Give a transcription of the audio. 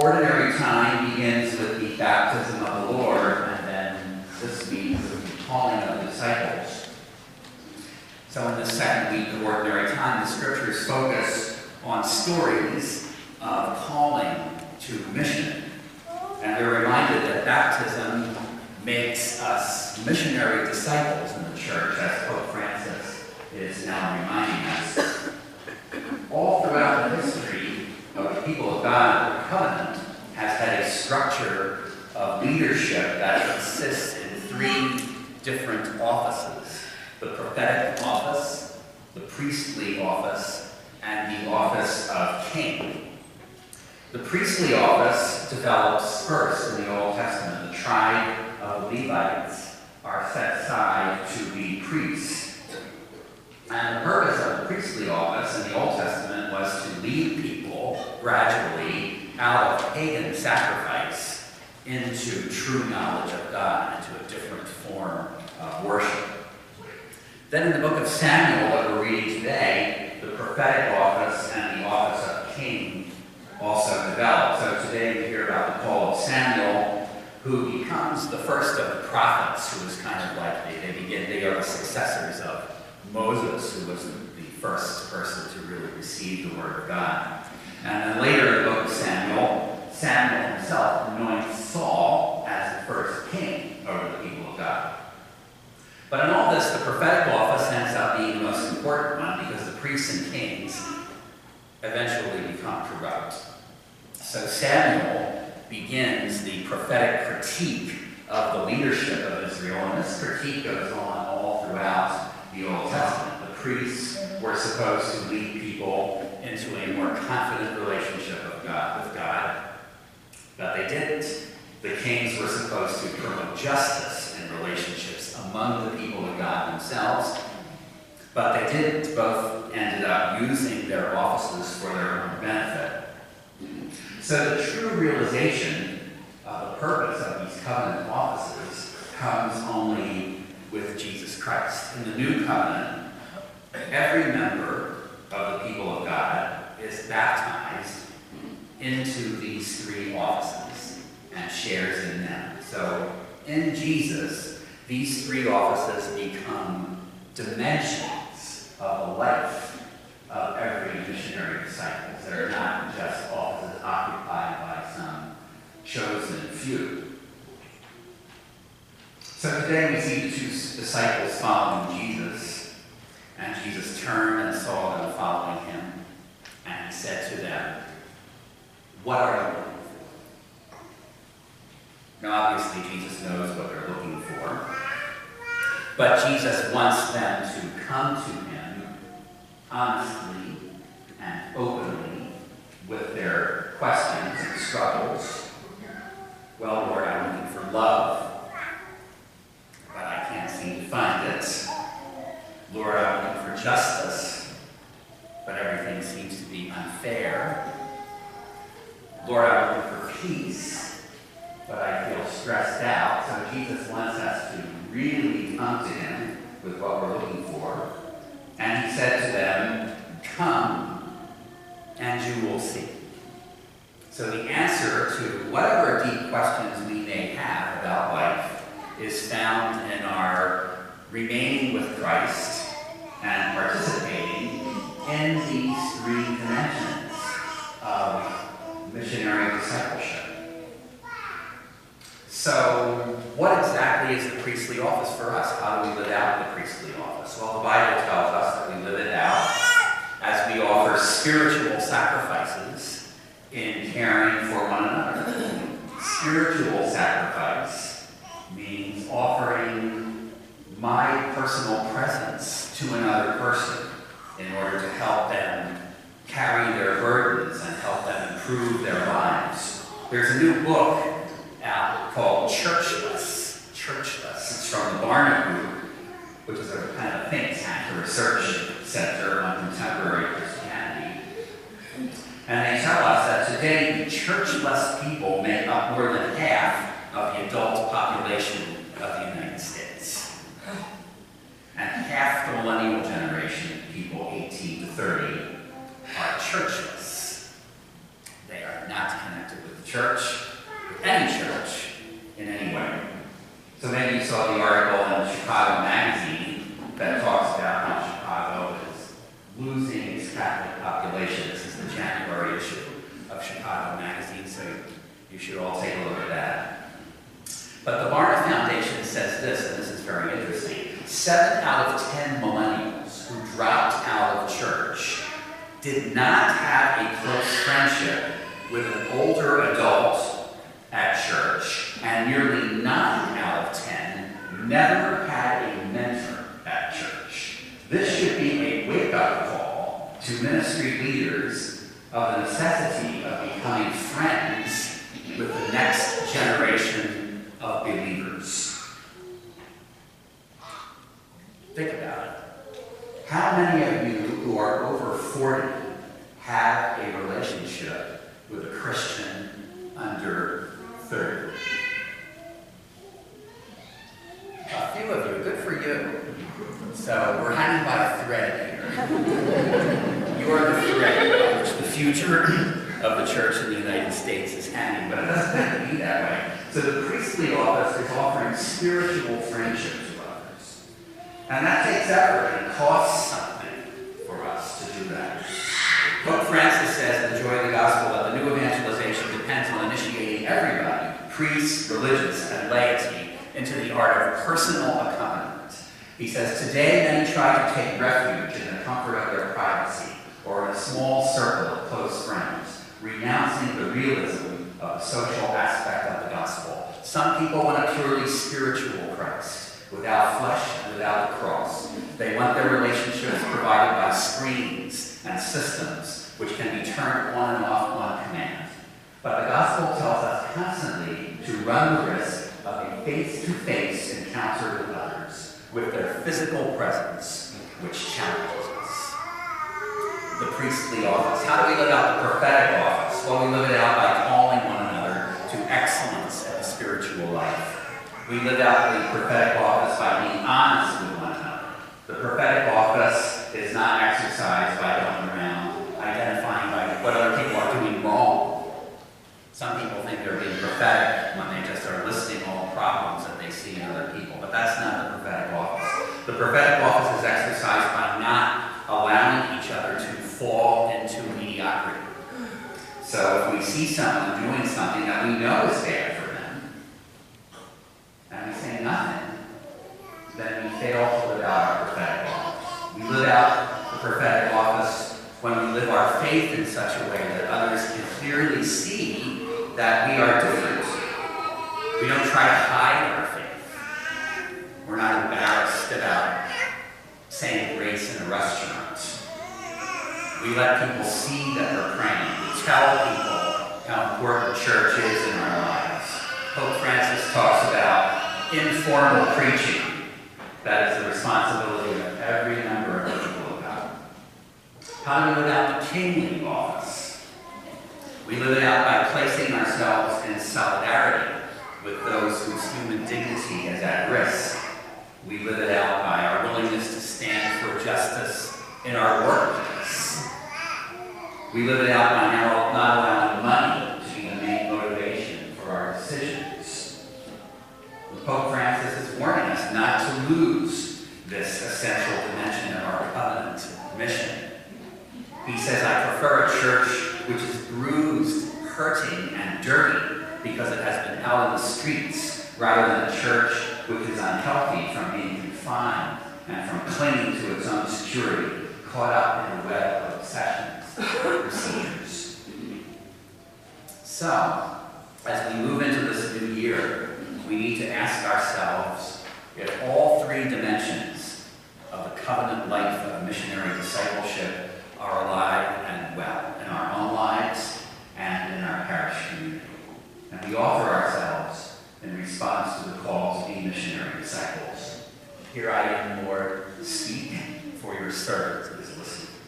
Ordinary time begins with the baptism of the Lord, and then this week with the calling of the disciples. So in the second week of ordinary time, the scriptures focus on stories of calling to mission. And we're reminded that baptism makes us missionary disciples in the church, as Pope Francis is now reminding us. All throughout the history of the people of God, the covenant has had a structure of leadership that consists in three different offices: the prophetic office, the priestly office, and the office of king. The priestly office develops first in the Old Testament. The tribe of the Levites are set aside to be priests. And the purpose of the priestly office in the Old Testament was to lead people gradually out of pagan sacrifice into true knowledge of God, into a different form of worship. Then in the book of Samuel that we're reading today, the prophetic office and the office of king also develop. So today we hear about the call of Samuel, who becomes the first of the prophets, who is kind of like they are the successors of Moses, who was the first person to really receive the word of God. And then later in the book of Samuel, Samuel himself anoints Saul as the first king over the people of God. But in all this, the prophetic office ends up being the most important one, because the priests and kings eventually become corrupt. So Samuel begins the prophetic critique of the leadership of Israel, and this critique goes on all throughout the Old Testament. The priests were supposed to lead people into a more confident relationship with God, but they didn't. The kings were supposed to promote justice in relationships among the people of God themselves, but they didn't. Both ended up using their offices for their own benefit. So the true realization of the purpose of these covenant offices comes only with Jesus Christ. In the new covenant, every member of the people of God is baptized into these three offices and shares in them. So in Jesus, these three offices become dimensions of the life of every missionary disciple. They're not just offices occupied by some chosen few. So today we see the two disciples following Jesus, and Jesus turned and saw them following him, and he said to them, "What are you looking for?" Now obviously Jesus knows what they're looking for, but Jesus wants them to come to him honestly and openly with their questions and struggles. "Well, Lord, I'm looking for love, but I can't seem to find it. Lord, I'm looking for justice, but everything seems to be unfair. Lord, I'm looking for peace, but I feel stressed out." So Jesus wants us to really come to him with what we're looking for. And he said to them, "Come, and you will see." So the answer to whatever deep questions we may have about life is found in our remaining with Christ and participating in these three dimensions of missionary discipleship. So what exactly is the priestly office for us? How do we live out the priestly office? Well, the Bible tells us that we live it out as we offer spiritual sacrifices in caring for one another. Spiritual sacrifice means offering my personal presence to another person in order to help them carry their burdens and help them improve their lives. There's a new book out called Churchless. It's from the Barna Group, which is a kind of think tank, a research center on contemporary Christianity. And they tell us that today the churchless people make up more than half of the adult population of the United States. And half the millennial generation, people 18 to 30, are churchless. They are not connected with the church, with any church, in any way. So maybe you saw the article in the Chicago Magazine that talks about how Chicago is losing its Catholic population. This is the January issue of Chicago Magazine, so you should all take a look at that. But the Barna Foundation says this, and this is very interesting. 7 out of 10 millennials who dropped out of church did not have a close friendship with an older adult at church, and nearly 9 out of 10 never had a mentor at church. This should be a wake-up call to ministry leaders of the necessity of becoming friends with the next generation of believers. Think about it. How many of you who are over 40 have a relationship with a Christian under 30? A few of you, good for you. So we're hanging by a thread here. You are the thread on which the future of the church in the United States is hanging, but it doesn't have to be that way. So the priestly office is offering spiritual friendship to others. And that takes effort and costs something for us to do that. Pope Francis says in the Joy of the Gospel that the new evangelization depends on initiating everybody, priests, religious, and laity, into the art of personal accompaniment. He says, today many try to take refuge in the comfort of their privacy or in a small circle of close friends, renouncing the realism of the social aspect of the gospel. Some people want a purely spiritual Christ, without flesh and without the cross. They want their relationships provided by screens and systems which can be turned on and off on command. But the gospel tells us constantly to run the risk of a face-to-face encounter with others, with their physical presence, which challenges us. The priestly office. How do we live out the prophetic office? Well, we live it out by calling one another to excellence in the spiritual life. We live out the prophetic office by being honest with one another. The prophetic office is not exercised by going around identifying by what other people are doing wrong. Some people think they're being prophetic when they just are listing all the problems that they see in other people, but that's not the prophetic office. The prophetic office is exercised by not allowing each other to fall into mediocrity. So if we see someone doing something that we know is bad for them, and we say nothing, then we fail to live out our prophetic office. We live out the prophetic office when we live our faith in such a way that others can clearly see that we are different. We don't try to hide our faith. We're not embarrassed about saying grace in a restaurant. We let people see that we're praying. We tell people how important church is in our lives. Pope Francis talks about informal preaching. That is the responsibility of every member of the people of God. How do we live out the kingly office? We live it out by placing ourselves in solidarity with those whose human dignity is at risk. We live it out by our willingness to stand for justice in our workplace. We live it out by not allowing money to be the main motivation for our decisions. Pope Francis is warning us not to lose this essential dimension of our covenant mission. He says, I prefer a church which is bruised, hurting, and dirty because it has been out in the streets, rather than a church which is unhealthy from being confined and from clinging to its own security, caught up in a web of obsessions and procedures. So, as we move into this new year, we need to ask ourselves if all three dimensions of the covenant life of missionary discipleship are alive and well in our own lives and in our parish community. And we offer ourselves in response to the call to be missionary disciples. Here I am, Lord, speak, for your servant is listening.